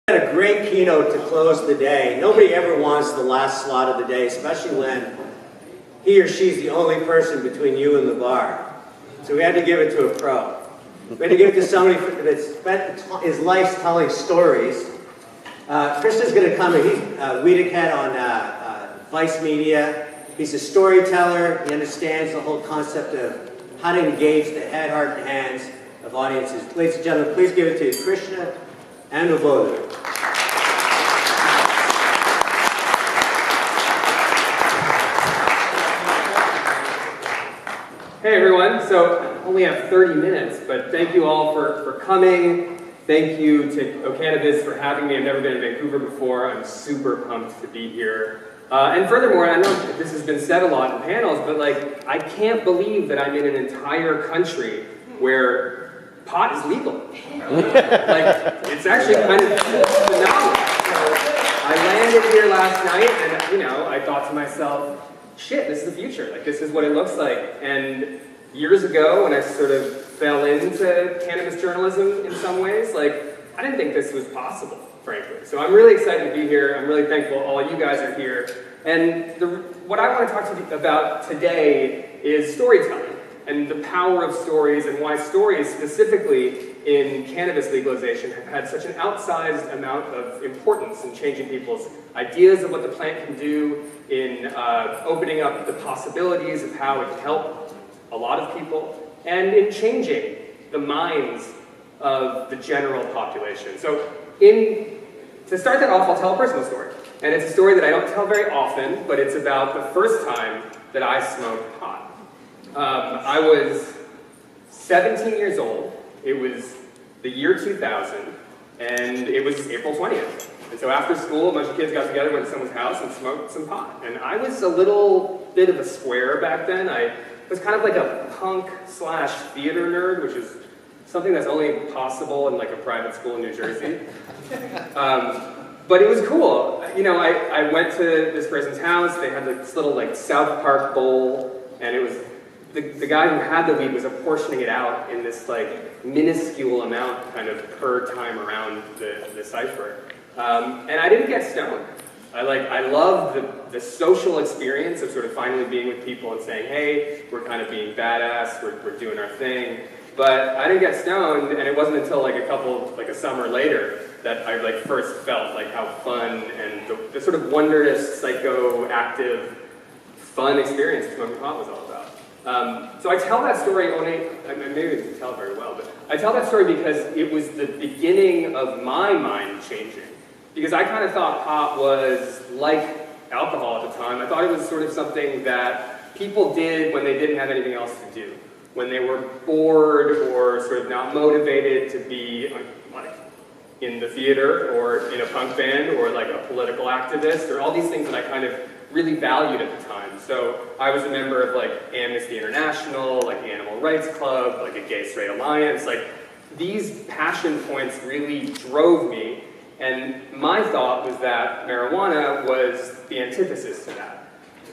Had a great keynote to close the day. Nobody ever wants the last slot of the day, especially when he or she's the only person between you and the bar. So we had to give it to a pro. We had to give it to somebody that spent his life telling stories. Krishna's going to come in. He's Wiedecat on Vice Media. He's a storyteller. He understands the whole concept of how to engage the head, heart, and hands of audiences. Ladies and gentlemen, please give it to Krishna Andavolu. Hey everyone, so I only have 30 minutes, but thank you all for coming. Thank you to O'Cannabis for having me. I've never been in Vancouver before. I'm super pumped to be here. And furthermore, I know this has been said a lot in panels, but like, I can't believe that I'm in an entire country where pot is legal. Like, it's actually kind of phenomenal. So I landed here last night and, you know, I thought to myself, shit, this is the future. Like, this is what it looks like. And years ago, when I sort of fell into cannabis journalism in some ways, like, I didn't think this was possible, frankly. So I'm really excited to be here. I'm really thankful all you guys are here. And what I want to talk to you about today is storytelling and the power of stories and why stories, specifically in cannabis legalization, have had such an outsized amount of importance in changing people's ideas of what the plant can do, in opening up the possibilities of how it can help a lot of people, and in changing the minds of the general population. So to start that off, I'll tell a personal story. And it's a story that I don't tell very often, but it's about the first time that I smoked pot. I was 17 years old. It was the year 2000, and it was April 20th. And so after school, a bunch of kids got together, went to someone's house, and smoked some pot. And I was a little bit of a square back then. I was kind of like a punk/theater nerd, which is something that's only possible in like a private school in New Jersey. But it was cool. You know, I went to this person's house. They had this little like South Park bowl, and it was the guy who had the weed was apportioning it out in this like minuscule amount kind of per time around the cipher. And I didn't get stoned. I loved the social experience of sort of finally being with people and saying, hey, we're kind of being badass, we're doing our thing. But I didn't get stoned, and it wasn't until like a summer later that I like first felt like how fun and the sort of wondrous, psychoactive, fun experience of smoking pot was all about. So I tell that story maybe I didn't tell it very well, but I tell that story because it was the beginning of my mind changing. Because I kind of thought pot was like alcohol at the time. I thought it was sort of something that people did when they didn't have anything else to do. When they were bored or sort of not motivated to be like in the theater or in a punk band or like a political activist or all these things that I kind of really valued at the time. So I was a member of like Amnesty International, like Animal Rights Club, like a Gay Straight Alliance. Like these passion points really drove me. And my thought was that marijuana was the antithesis to that.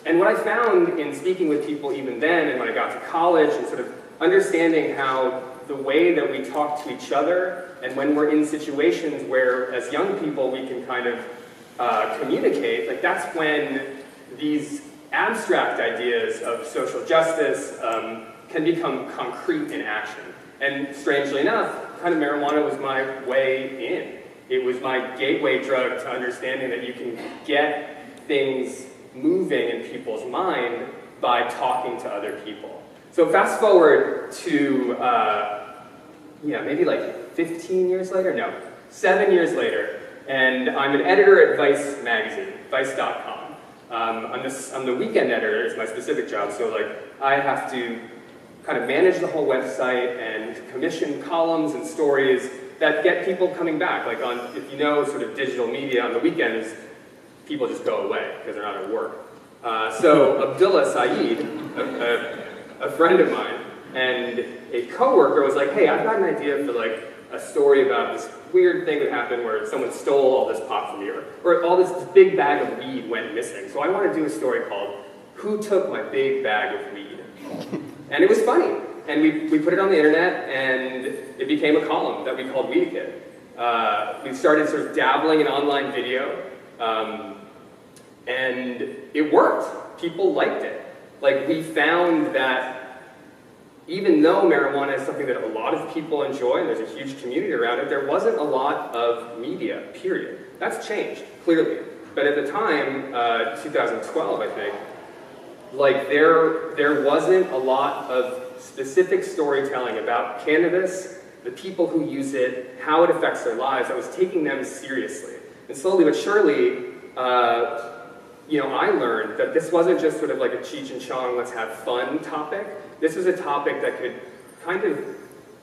And what I found in speaking with people even then, and when I got to college, and sort of understanding how the way that we talk to each other, and when we're in situations where, as young people, we can kind of communicate, like that's when these abstract ideas of social justice can become concrete in action. And strangely enough, kind of marijuana was my way in. It was my gateway drug to understanding that you can get things moving in people's mind by talking to other people. So fast forward to, maybe like 15 years later? No, 7 years later, and I'm an editor at Vice magazine, vice.com. I'm the weekend editor, is my specific job, so like I have to kind of manage the whole website and commission columns and stories that get people coming back. Like if you know sort of digital media, on the weekends, people just go away because they're not at work. So Abdullah Saeed, a friend of mine, and a coworker was like, hey, I've got an idea for like a story about this weird thing that happened where someone stole all this pot from you, or all this big bag of weed went missing. So I want to do a story called Who Took My Big Bag of Weed? And it was funny. And we put it on the internet, and it became a column that we called Wiedecat. we started sort of dabbling in online video, and it worked. People liked it. Like, we found that even though marijuana is something that a lot of people enjoy, and there's a huge community around it, there wasn't a lot of media, period. That's changed, clearly. But at the time, 2012, I think, like, there wasn't a lot of specific storytelling about cannabis, the people who use it, how it affects their lives. I was taking them seriously. And slowly but surely, you know, I learned that this wasn't just sort of like a Cheech and Chong, let's have fun topic. This was a topic that could kind of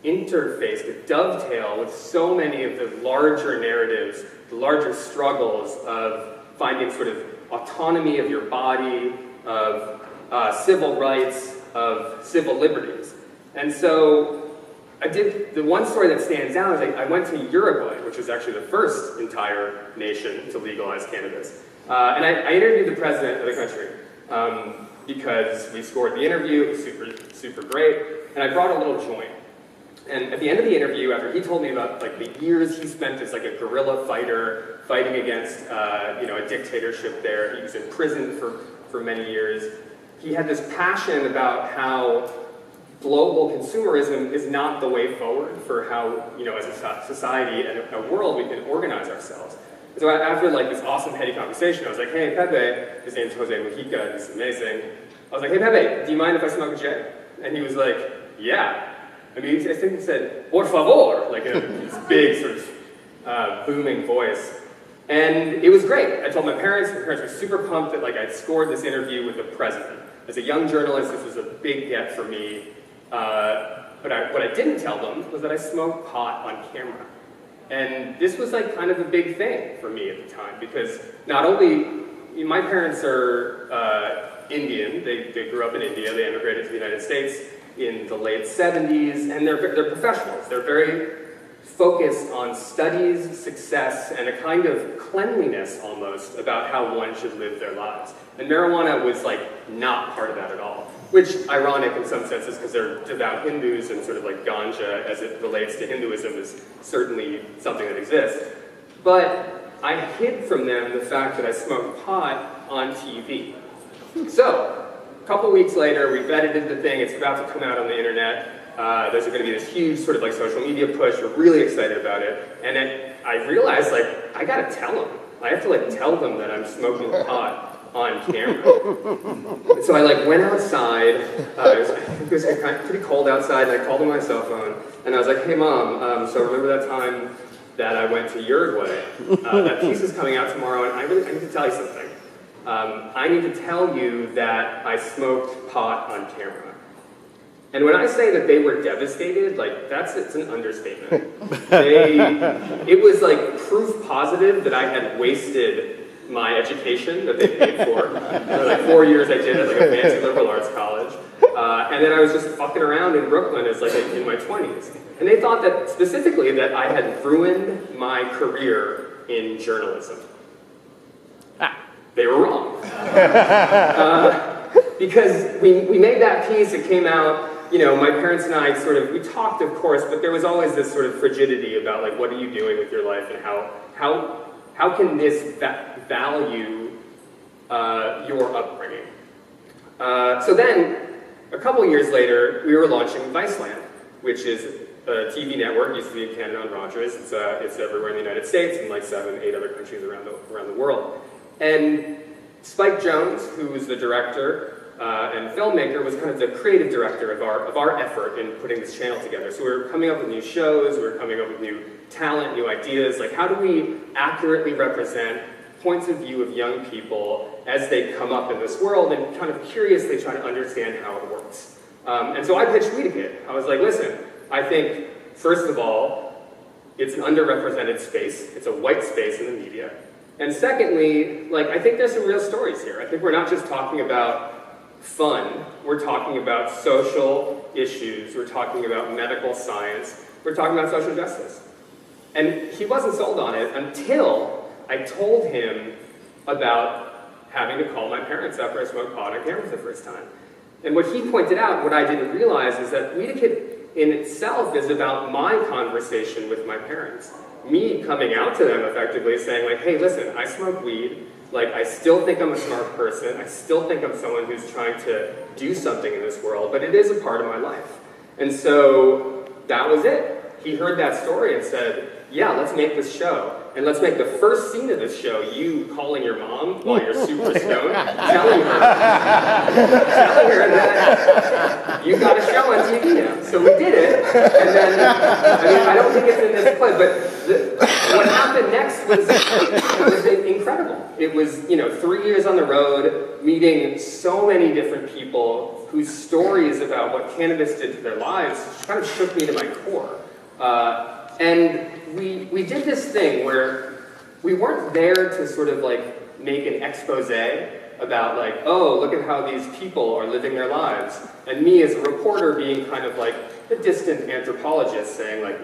interface, could dovetail with so many of the larger narratives, the larger struggles of finding sort of autonomy of your body, of civil rights, of civil liberties. And so I did, the one story that stands out is I went to Uruguay, which was actually the first entire nation to legalize cannabis. And I interviewed the president of the country because we scored the interview, it was super great, and I brought a little joint. And at the end of the interview, after he told me about like the years he spent as like a guerrilla fighter, fighting against you know, a dictatorship there, he was in prison for many years, he had this passion about how global consumerism is not the way forward for how, you know, as a society and a world we can organize ourselves. So after like this awesome heady conversation, I was like, hey Pepe, his name's Jose Mujica, he's amazing. I was like, hey Pepe, do you mind if I smoke a J? And he was like, yeah. I mean, I think he said, por favor, like this big sort of booming voice. And it was great. I told my parents were super pumped that like I'd scored this interview with the president. As a young journalist, this was a big get for me. But what I didn't tell them was that I smoked pot on camera. And this was like kind of a big thing for me at the time, because not only, my parents are Indian, they grew up in India, they immigrated to the United States in the late 70s, and they're professionals. They're very focused on studies, success, and a kind of cleanliness almost about how one should live their lives. And marijuana was like not part of that at all. Which, ironic in some senses, because they're devout Hindus and sort of like ganja as it relates to Hinduism is certainly something that exists. But I hid from them the fact that I smoked pot on TV. So, a couple weeks later, we've edited the thing, it's about to come out on the internet. There's going to be this huge sort of like social media push, we're really excited about it. And then I realized, like, I gotta tell them. I have to like tell them that I'm smoking pot on camera. So I like went outside, it was kind of pretty cold outside, and I called on my cell phone, and I was like, hey mom, so remember that time that I went to Uruguay? That piece is coming out tomorrow, and I need to tell you something. I need to tell you that I smoked pot on camera. And when I say that they were devastated, like, it's an understatement. It was like proof positive that I had wasted my education that they paid for. Like 4 years I did at like a fancy liberal arts college. And then I was just fucking around in Brooklyn as like in my 20s. And they thought that specifically that I had ruined my career in journalism. They were wrong. Because we made that piece, it came out, you know, my parents and I sort of, we talked of course, but there was always this sort of frigidity about like, what are you doing with your life and how can this value your upbringing? So then, a couple years later, we were launching Viceland, which is a TV network, used to be in Canada on Rogers. It's everywhere in the United States and like 7, 8 other countries around the world. And Spike Jones, who was the director and filmmaker, was kind of the creative director of our effort in putting this channel together. So we were coming up with new shows, we were coming up with new talent, new ideas, like how do we accurately represent points of view of young people as they come up in this world and kind of curiously try to understand how it works. And so I pitched Weedakit. I was like, listen, I think, first of all, it's an underrepresented space. It's a white space in the media. And secondly, like, I think there's some real stories here. I think we're not just talking about fun, we're talking about social issues, we're talking about medical science, we're talking about social justice. And he wasn't sold on it until I told him about having to call my parents after I smoked pot on camera for the first time. And what he pointed out, what I didn't realize, is that Weedakit in itself is about my conversation with my parents. me coming out to them effectively saying like, hey, listen, I smoke weed. Like, I still think I'm a smart person. I still think I'm someone who's trying to do something in this world, but it is a part of my life. And so that was it. He heard that story and said, yeah, let's make this show. And let's make the first scene of this show you calling your mom while you're super stoned, telling her that you got a show on TV now. So we did it, and then, I mean, I don't think it's in this clip, but what happened next was incredible. It was, 3 years on the road, meeting so many different people whose stories about what cannabis did to their lives kind of shook me to my core. And we did this thing where we weren't there to sort of like make an expose about like, oh, look at how these people are living their lives. And me as a reporter being kind of like a distant anthropologist saying like,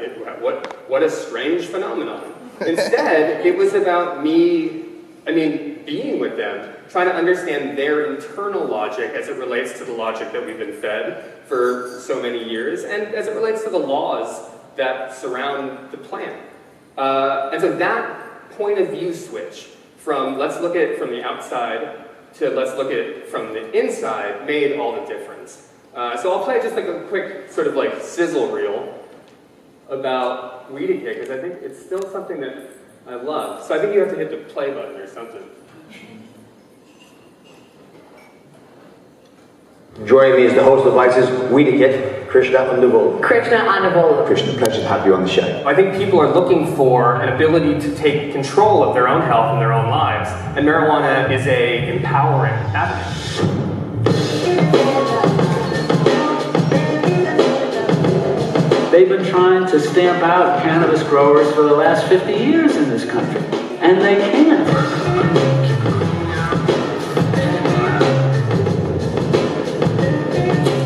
what a strange phenomenon. Instead, it was about me, being with them, trying to understand their internal logic as it relates to the logic that we've been fed for so many years, and as it relates to the laws that surround the plant. And so that point of view switch from let's look at it from the outside to let's look at it from the inside made all the difference. So I'll play just like a quick sort of like sizzle reel about Weed and Kick, because I think it's still something that I love. So I think you have to hit the play button or something. Joining me is the host of Vice's Weed and Kick, Krishna Andavolu. Krishna Andavolu. Krishna, pleasure to have you on the show. I think people are looking for an ability to take control of their own health and their own lives, and marijuana is an empowering avenue. They've been trying to stamp out cannabis growers for the last 50 years in this country, and they can't.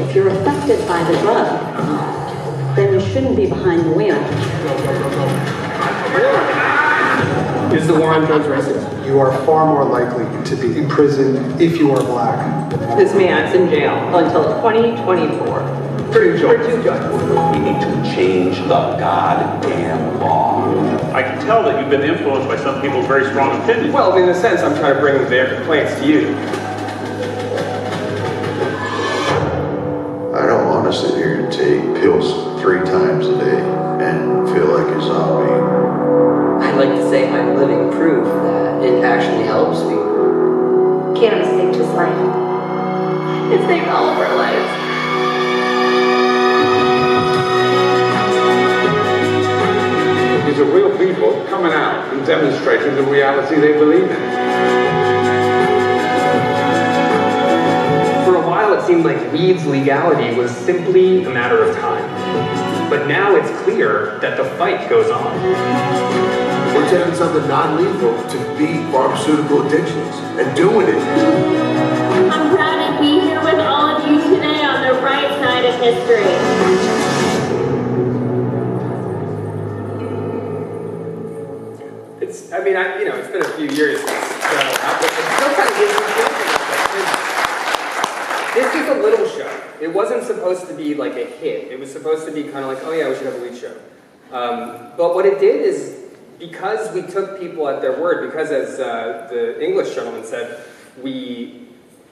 If you're affected by the drug, then you shouldn't be behind the wheel. Is the war on drugs racist? You are far more likely to be imprisoned if you are black. This man's in jail until 2024. For two charges. We need to change the goddamn law. I can tell that you've been influenced by some people's very strong opinions. Well, in a sense, I'm trying to bring their complaints to you. I don't want to sit here and take pills 3 times a day and feel like a zombie. I'd like to say I'm living proof that it actually helps people. Cannabis saved his life. It saved all of our lives. These are real people coming out and demonstrating the reality they believe in. For a while, it seemed like weed's legality was simply a matter of time. But now it's clear that the fight goes on. We're taking something non-lethal to beat pharmaceutical addictions and doing it. I'm proud to be here with all of you today on the right side of history. It's been a few years since it still kind of gives me feeling. This is a little show. It wasn't supposed to be like a hit. It was supposed to be kind of like, oh yeah, we should have a weed show. But what it did is, because we took people at their word, because as the English gentleman said, we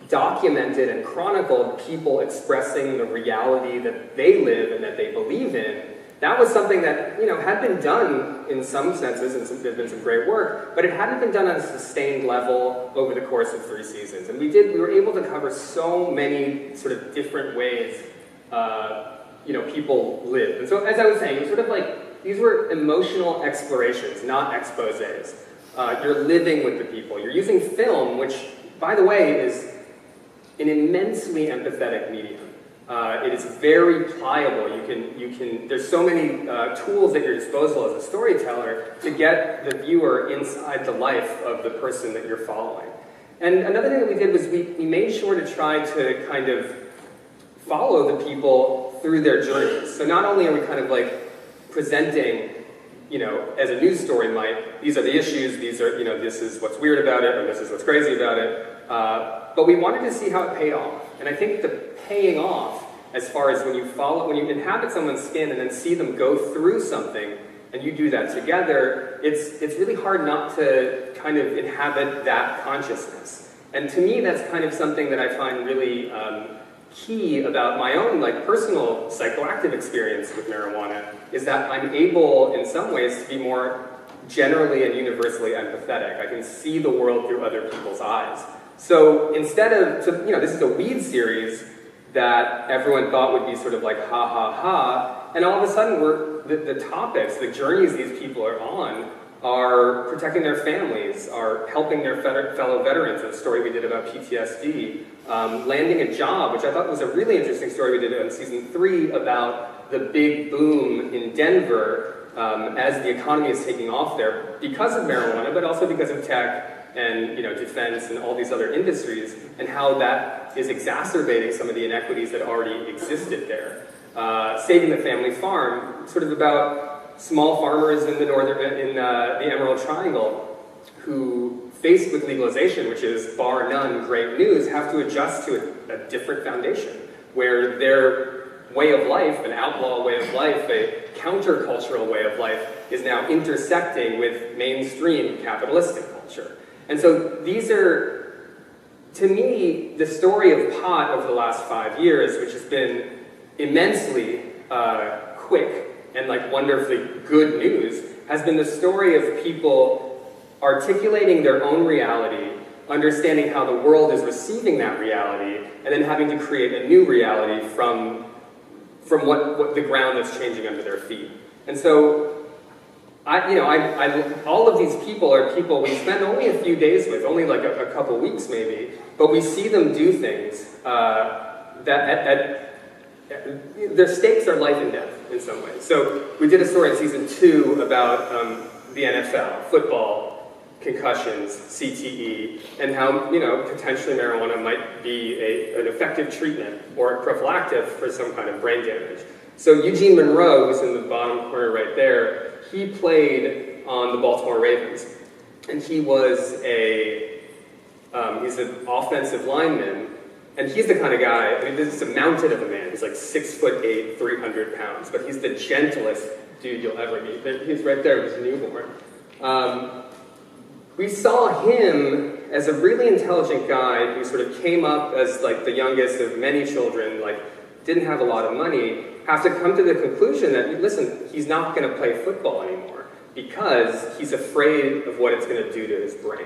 documented and chronicled people expressing the reality that they live and that they believe in. That was something that, had been done in some senses, and there's been some great work, but it hadn't been done on a sustained level over the course of 3 seasons. And we were able to cover so many sort of different ways, people live. And so, as I was saying, it was sort of like, these were emotional explorations, not exposés. You're living with the people. You're using film, which, by the way, is an immensely empathetic medium. It is very pliable. There's so many tools at your disposal as a storyteller to get the viewer inside the life of the person that you're following. And another thing that we did was we made sure to try to kind of follow the people through their journeys. So not only are we kind of like presenting, as a news story might, these are the issues, these are, this is what's weird about it, or this is what's crazy about it, but we wanted to see how it paid off. And I think the paying off, as far as when you inhabit someone's skin and then see them go through something and you do that together, it's really hard not to kind of inhabit that consciousness. And to me, that's kind of something that I find really key about my own like personal psychoactive experience with marijuana, is that I'm able in some ways to be more generally and universally empathetic. I can see the world through other people's eyes. So instead of, this is a weed series that everyone thought would be sort of like ha ha ha, and all of a sudden the topics, the journeys these people are on are protecting their families, are helping their fellow veterans, a story we did about PTSD, landing a job, which I thought was a really interesting story we did in season 3 about the big boom in Denver as the economy is taking off there because of marijuana, but also because of tech and defense and all these other industries, and how that is exacerbating some of the inequities that already existed there. Saving the Family Farm, sort of about small farmers in the the Emerald Triangle who, faced with legalization, which is bar none great news, have to adjust to a different foundation, where their way of life, an outlaw way of life, a countercultural way of life, is now intersecting with mainstream capitalistic culture. And so these are, to me, the story of pot over the last 5 years, which has been immensely quick and like wonderfully good news, has been the story of people articulating their own reality, understanding how the world is receiving that reality, and then having to create a new reality from what the ground that's changing under their feet. And so all of these people are people we spend only a few days with, only like a couple weeks maybe, but we see them do things their stakes are life and death in some ways. So we did a story in season 2 about the NFL, football, concussions, CTE, and how potentially marijuana might be an effective treatment or prophylactic for some kind of brain damage. So Eugene Monroe, who's in the bottom corner right there, he played on the Baltimore Ravens, and he was he's an offensive lineman, and he's the kind of guy, this is a mountain of a man. He's like 6'8", 300 pounds, but he's the gentlest dude you'll ever meet. He's right there with his newborn. We saw him as a really intelligent guy who sort of came up as like the youngest of many children, like didn't have a lot of money, have to come to the conclusion that, listen, he's not going to play football anymore because he's afraid of what it's going to do to his brain.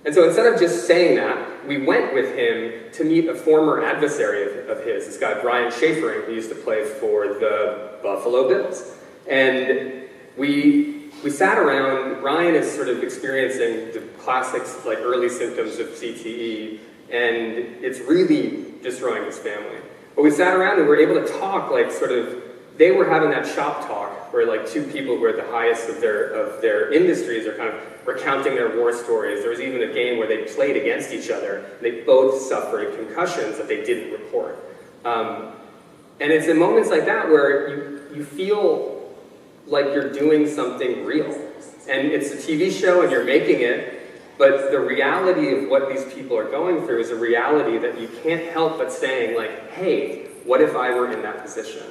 And so instead of just saying that, we went with him to meet a former adversary of his, this guy Brian Schaefering, who used to play for the Buffalo Bills. And we sat around. Brian is sort of experiencing the classic like early symptoms of CTE, and it's really destroying his family. But we sat around and we were able to talk like sort of, they were having that shop talk where like two people who are at the highest of their industries are kind of recounting their war stories. There was even a game where they played against each other, and they both suffered concussions that they didn't report. And it's in moments like that where you feel like you're doing something real. And it's a TV show and you're making it, but the reality of what these people are going through is a reality that you can't help but saying like, hey, what if I were in that position?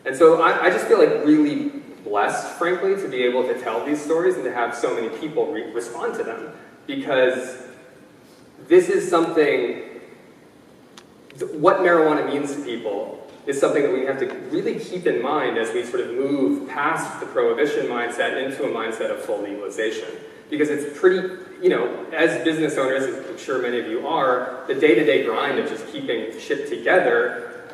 And so I just feel like really blessed, frankly, to be able to tell these stories and to have so many people respond to them, because this is something, what marijuana means to people is something that we have to really keep in mind as we sort of move past the prohibition mindset into a mindset of full legalization. Because it's pretty, as business owners, as I'm sure many of you are, the day-to-day grind of just keeping shit together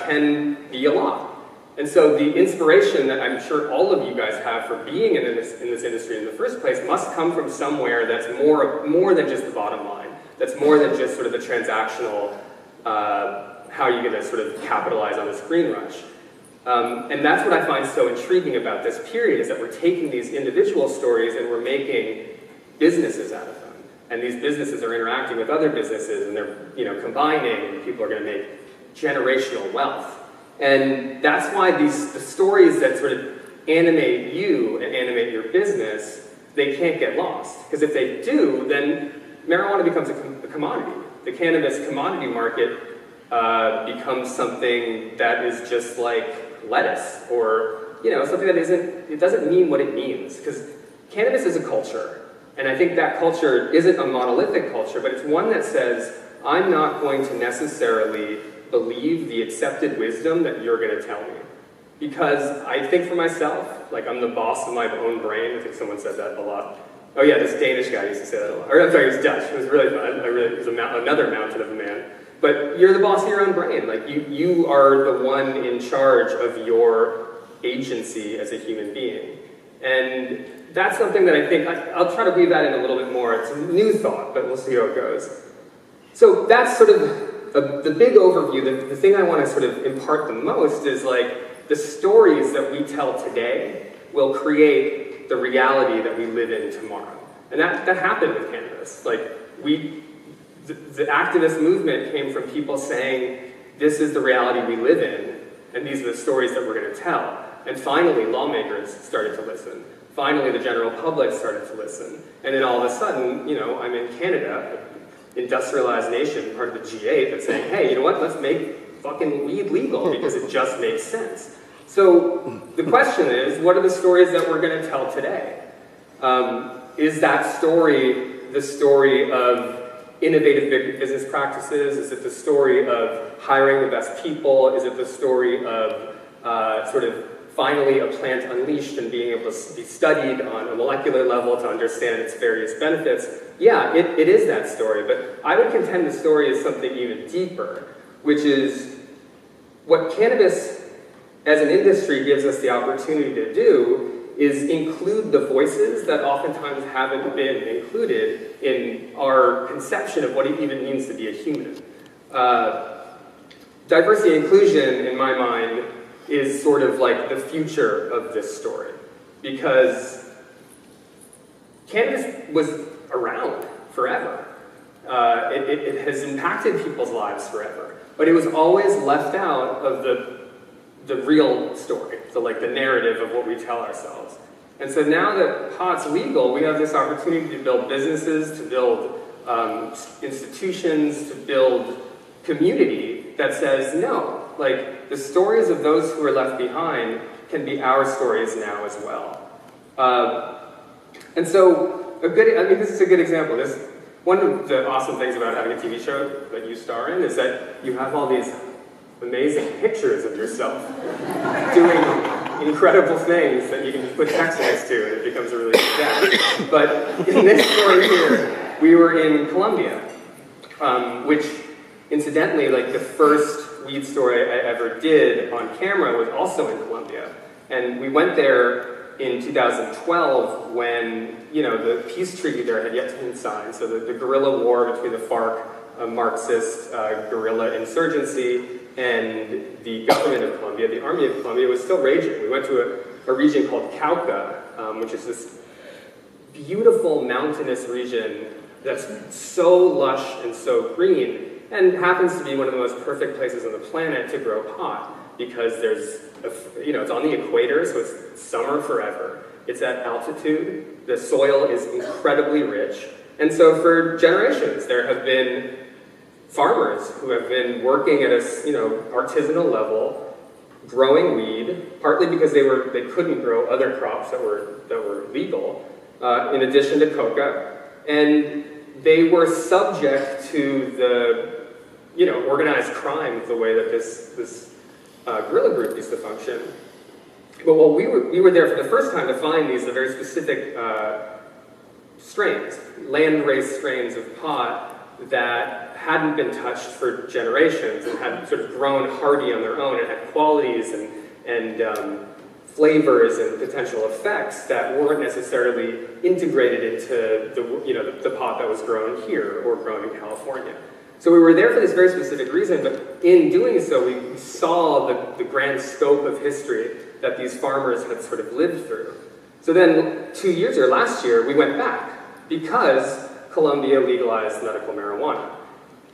can be a lot. And so the inspiration that I'm sure all of you guys have for being in this industry in the first place must come from somewhere that's more than just the bottom line. That's more than just sort of the transactional, how you're going to sort of capitalize on this green rush. And that's what I find so intriguing about this period, is that we're taking these individual stories and we're making businesses out of them. And these businesses are interacting with other businesses, and they're combining, and people are going to make generational wealth. And that's why the stories that sort of animate you and animate your business, they can't get lost. Because if they do, then marijuana becomes a commodity. The cannabis commodity market becomes something that is just like lettuce or something that it doesn't mean what it means, because cannabis is a culture, and I think that culture isn't a monolithic culture, but it's one that says, I'm not going to necessarily believe the accepted wisdom that you're going to tell me. Because I think for myself, like I'm the boss of my own brain. I think someone said that a lot. Oh yeah, this Danish guy used to say that a lot. Or I'm sorry, he was Dutch. It was really fun. It was another mountain of a man. But you're the boss of your own brain. Like you are the one in charge of your agency as a human being. And that's something that I think, I'll try to weave that in a little bit more. It's a new thought, but we'll see how it goes. So that's sort of the big overview. The thing I want to sort of impart the most is like the stories that we tell today will create the reality that we live in tomorrow. And that happened with cannabis. Like the activist movement came from people saying, this is the reality we live in, and these are the stories that we're going to tell. And finally, lawmakers started to listen. Finally, the general public started to listen. And then all of a sudden, I'm in Canada, an industrialized nation, part of the G8, that's saying, hey, you know what, let's make fucking weed legal because it just makes sense. So the question is, what are the stories that we're going to tell today? Is that story the story of innovative business practices? Is it the story of hiring the best people? Is it the story of sort of finally a plant unleashed and being able to be studied on a molecular level to understand its various benefits? Yeah, it is that story, but I would contend the story is something even deeper, which is what cannabis as an industry gives us the opportunity to do is include the voices that oftentimes haven't been included in our conception of what it even means to be a human. Diversity and inclusion, in my mind, is sort of like the future of this story, because cannabis was around forever. It has impacted people's lives forever, but it was always left out of the real story, so like the narrative of what we tell ourselves. And so now that pot's legal, we have this opportunity to build businesses, to build institutions, to build community that says, no, like the stories of those who are left behind can be our stories now as well. And so this is a good example. One of the awesome things about having a TV show that you star in is that you have all these amazing pictures of yourself doing incredible things that you can just put text next to and it becomes a really good dad. But in this story here, we were in Colombia, which incidentally, like the first weed story I ever did on camera was also in Colombia. And we went there in 2012 when, the peace treaty there had yet to be signed. So the guerrilla war between the FARC, a Marxist guerrilla insurgency, and the government of Colombia, the army of Colombia, was still raging. We went to a region called Cauca, which is this beautiful mountainous region that's so lush and so green, and happens to be one of the most perfect places on the planet to grow pot, because it's on the equator, so it's summer forever. It's at altitude. The soil is incredibly rich. And so for generations, there have been farmers who have been working at a artisanal level, growing weed, partly because they couldn't grow other crops that were legal, in addition to coca, and they were subject to the organized crime of the way that this guerrilla group used to function. But while we were there for the first time to find these very specific strains, land-raised strains of pot that hadn't been touched for generations and had sort of grown hardy on their own and had qualities and flavors and potential effects that weren't necessarily integrated into the pot that was grown here or grown in California. So we were there for this very specific reason, but in doing so, we saw the grand scope of history that these farmers had sort of lived through. So then last year, we went back because Colombia legalized medical marijuana.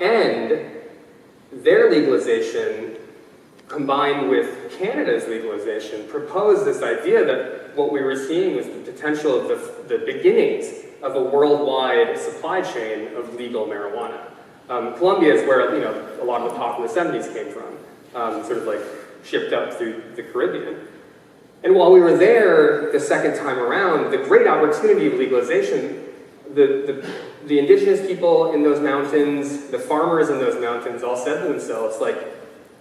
And their legalization, combined with Canada's legalization, proposed this idea that what we were seeing was the potential of the beginnings of a worldwide supply chain of legal marijuana. Colombia is where a lot of the pot in the 70s came from, sort of like shipped up through the Caribbean. And while we were there the second time around, the great opportunity of legalization, the indigenous people in those mountains, the farmers in those mountains all said to themselves, like,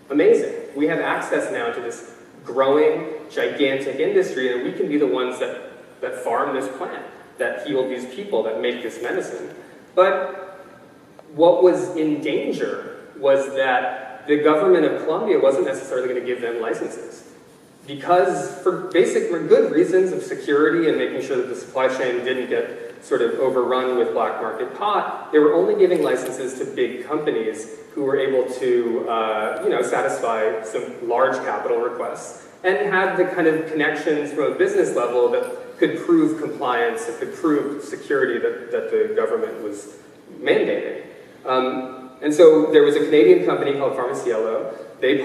amazing. We have access now to this growing, gigantic industry, and we can be the ones that farm this plant, that heal these people, that make this medicine. But what was in danger was that the government of Colombia wasn't necessarily going to give them licenses. Because for good reasons of security and making sure that the supply chain didn't get sort of overrun with black market pot, they were only giving licenses to big companies who were able to satisfy some large capital requests and had the kind of connections from a business level that could prove compliance, that could prove security that the government was mandating. And so there was a Canadian company called Farmacielo. They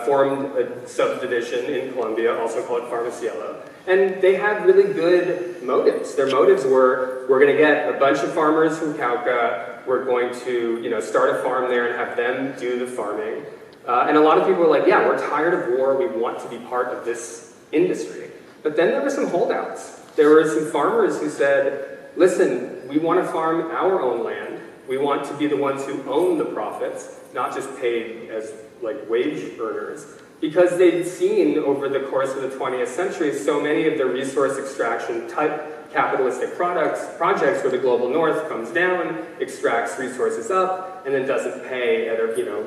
formed a subdivision in Colombia, also called Farmacielo. And they had really good motives. Their motives were, we're going to get a bunch of farmers from Cauca, we're going to start a farm there and have them do the farming. And a lot of people were like, yeah, we're tired of war, we want to be part of this industry. But then there were some holdouts. There were some farmers who said, listen, we want to farm our own land. We want to be the ones who own the profits, not just paid as like wage earners. Because they'd seen over the course of the 20th century so many of the resource extraction type capitalistic projects where the global north comes down, extracts resources up, and then doesn't pay at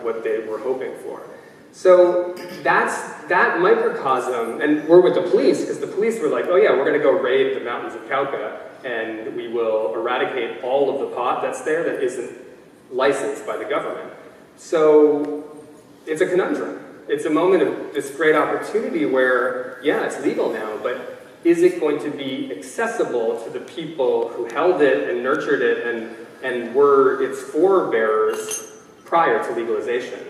what they were hoping for. So that microcosm, and we're with the police, because the police were like, oh yeah, we're going to go raid the mountains of Cauca, and we will eradicate all of the pot that's there that isn't licensed by the government. So it's a conundrum. It's a moment of this great opportunity where, yeah, it's legal now, but is it going to be accessible to the people who held it and nurtured it and were its forebearers prior to legalization?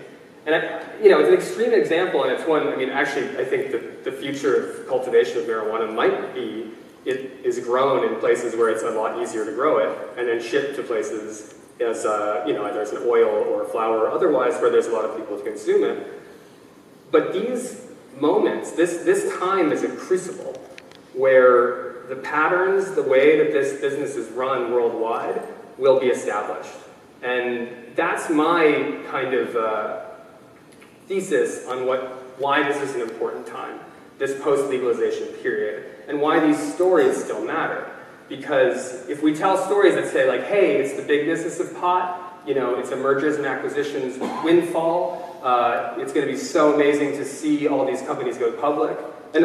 And it's an extreme example, and it's one, actually, I think the future of cultivation of marijuana might be, it is grown in places where it's a lot easier to grow it, and then shipped to places as, either as an oil or a flower or otherwise, where there's a lot of people to consume it. But these moments, this time is a crucible where the patterns, the way that this business is run worldwide will be established. And that's my kind of thesis on why this is an important time, this post-legalization period, and why these stories still matter. Because if we tell stories that say like, hey, it's the big business of pot, it's a mergers and acquisitions windfall, it's going to be so amazing to see all these companies go public. And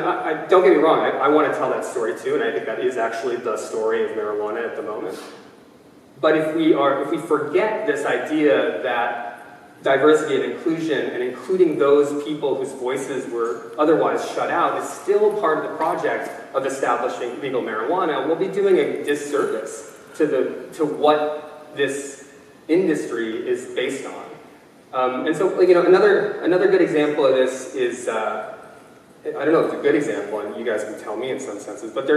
don't get me wrong, I want to tell that story too, and I think that is actually the story of marijuana at the moment. But if we forget this idea that diversity and inclusion, and including those people whose voices were otherwise shut out, is still part of the project of establishing legal marijuana, we'll be doing a disservice to what this industry is based on. And so, another good example of this is, I don't know if it's a good example, and you guys can tell me in some senses, but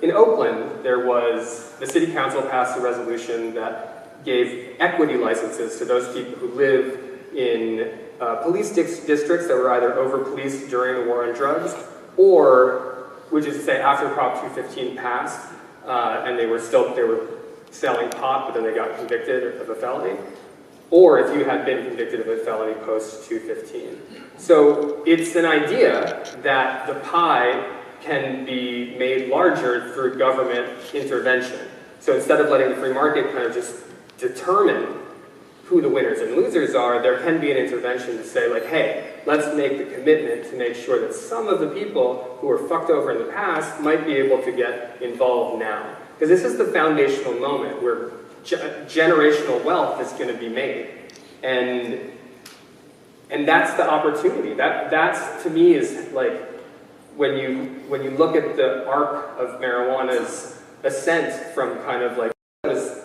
in Oakland, the city council passed a resolution that gave equity licenses to those people who live in police districts that were either over-policed during the war on drugs, or, which is to say, after Prop 215 passed, and they were selling pot, but then they got convicted of a felony, or if you had been convicted of a felony post 215. So it's an idea that the pie can be made larger through government intervention. So instead of letting the free market kind of just determine who the winners and losers are, there can be an intervention to say like, hey, let's make the commitment to make sure that some of the people who were fucked over in the past might be able to get involved now. Because this is the foundational moment where generational wealth is going to be made. And that's the opportunity. That's to me is like, when you look at the arc of marijuana's ascent from kind of like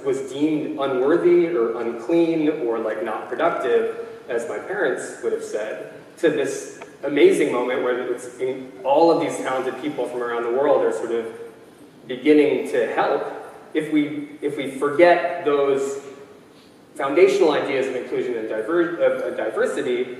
was deemed unworthy or unclean or like not productive, as my parents would have said, to this amazing moment where all of these talented people from around the world are sort of beginning to help. If we forget those foundational ideas of inclusion and diversity,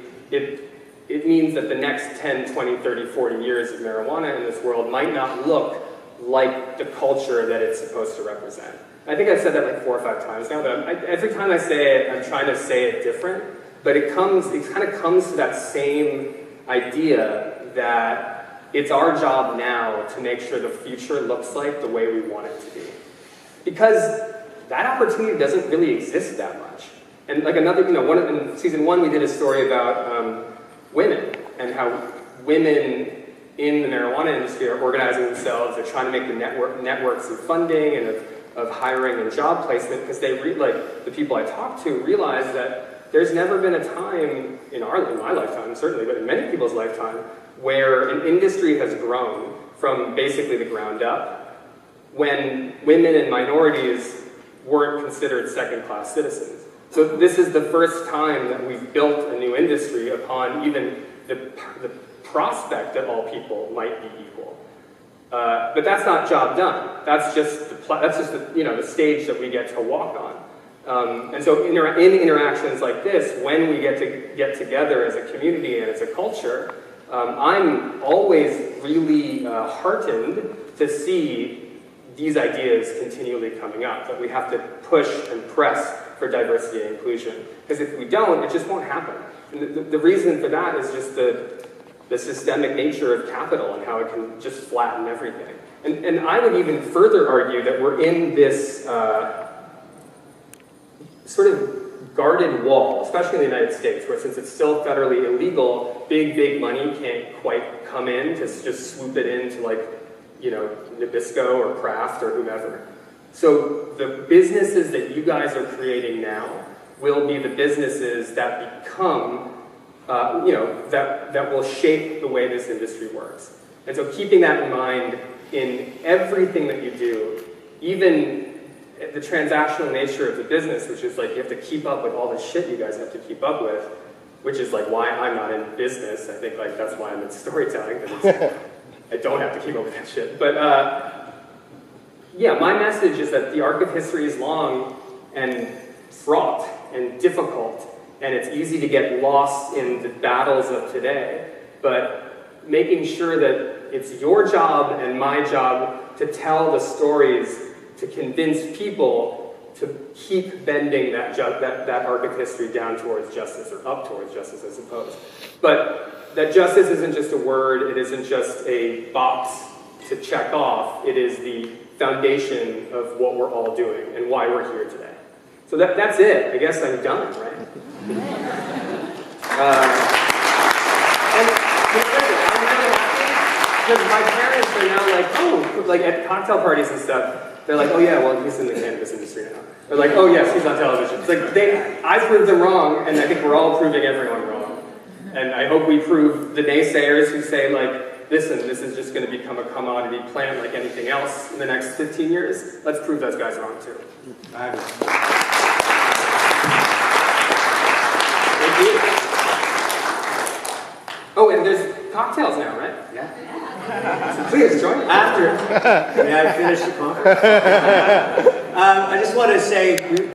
it means that the next 10, 20, 30, 40 years of marijuana in this world might not look like the culture that it's supposed to represent. I think I've said that like 4 or 5 times now, but every time I say it, I'm trying to say it different. But it kind of comes to that same idea that it's our job now to make sure the future looks like the way we want it to be. Because that opportunity doesn't really exist that much. And like another, in season 1 we did a story about women and how women in the marijuana industry are organizing themselves. They're trying to make the networks of funding and of hiring and job placement, because they the people I talk to realize that there's never been a time in my lifetime, certainly, but in many people's lifetime, where an industry has grown from basically the ground up when women and minorities weren't considered second-class citizens. So this is the first time that we've built a new industry upon even the prospect that all people might be equal. But that's not job done. That's just the stage that we get to walk on. And so in interactions like this, when we get together as a community and as a culture, I'm always really heartened to see these ideas continually coming up, that we have to push and press for diversity and inclusion. Because if we don't, it just won't happen. And the reason for that is just the systemic nature of capital and how it can just flatten everything. And I would even further argue that we're in this sort of guarded wall, especially in the United States, where since it's still federally illegal, big money can't quite come in to just swoop it into Nabisco or Kraft or whomever. So the businesses that you guys are creating now will be the businesses that become, that will shape the way this industry works. And so keeping that in mind in everything that you do, even the transactional nature of the business, which is like you have to keep up with all the shit you guys have to keep up with, which is like why I'm not in business. I think like that's why I'm in storytelling, because I don't have to keep up with that shit. But yeah, my message is that the arc of history is long and fraught and difficult, and it's easy to get lost in the battles of today. But making sure that it's your job and my job to tell the stories, to convince people to keep bending that arc of history down towards justice, or up towards justice, I suppose. But that justice isn't just a word, it isn't just a box to check off, it is the foundation of what we're all doing and why we're here today. So that's it. I guess I'm done, right? And I'm really happy because my parents are now like, oh, like at cocktail parties and stuff, they're like, oh yeah, well he's in the cannabis industry now. They're like, oh yes, he's on television. It's like I proved them wrong, and I think we're all proving everyone wrong. And I hope we prove the naysayers who say like, listen, this is just going to become a commodity plant like anything else in the next 15 years. Let's prove those guys wrong too. Thank you. Oh, and there's cocktails now, right? Yeah. So please join me. After, may I finish the conference? I just want to say,